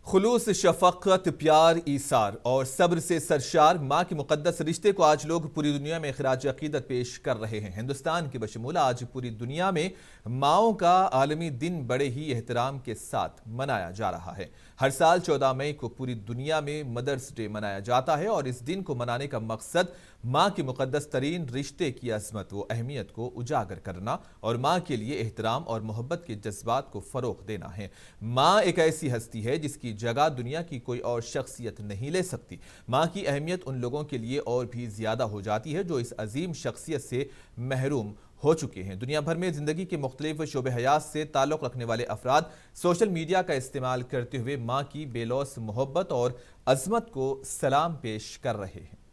खुलूस, शफकत, प्यार, ईसार और सब्र से सरशार माँ के मुकद्दस रिश्ते को आज लोग पूरी दुनिया में खिराज अकीदत पेश कर रहे हैं। हिंदुस्तान के बशमूल आज पूरी दुनिया में माँओं का आलमी दिन बड़े ही एहतराम के साथ मनाया जा रहा है। हर साल 14 मई को पूरी दुनिया में मदर्स डे मनाया जाता है और इस दिन को मनाने का मकसद माँ के मुकद्दस तरीन रिश्ते की अजमत व अहमियत को उजागर करना और माँ के लिए एहतराम और मोहब्बत के जज्बात को फ़रोग़ देना है। माँ एक ऐसी हस्ती है जिसकी जगह दुनिया की कोई और शख्सियत नहीं ले सकती। माँ की अहमियत उन लोगों के लिए और भी ज़्यादा हो जाती है जो इस अजीम शख्सियत से महरूम हो चुके हैं। दुनिया भर में ज़िंदगी के मुख्तलिफ शोबे हयात से ताल्लुक़ रखने वाले अफराद सोशल मीडिया का इस्तेमाल करते हुए माँ की बेलौस मोहब्बत और अज़मत को सलाम पेश कर रहे हैं।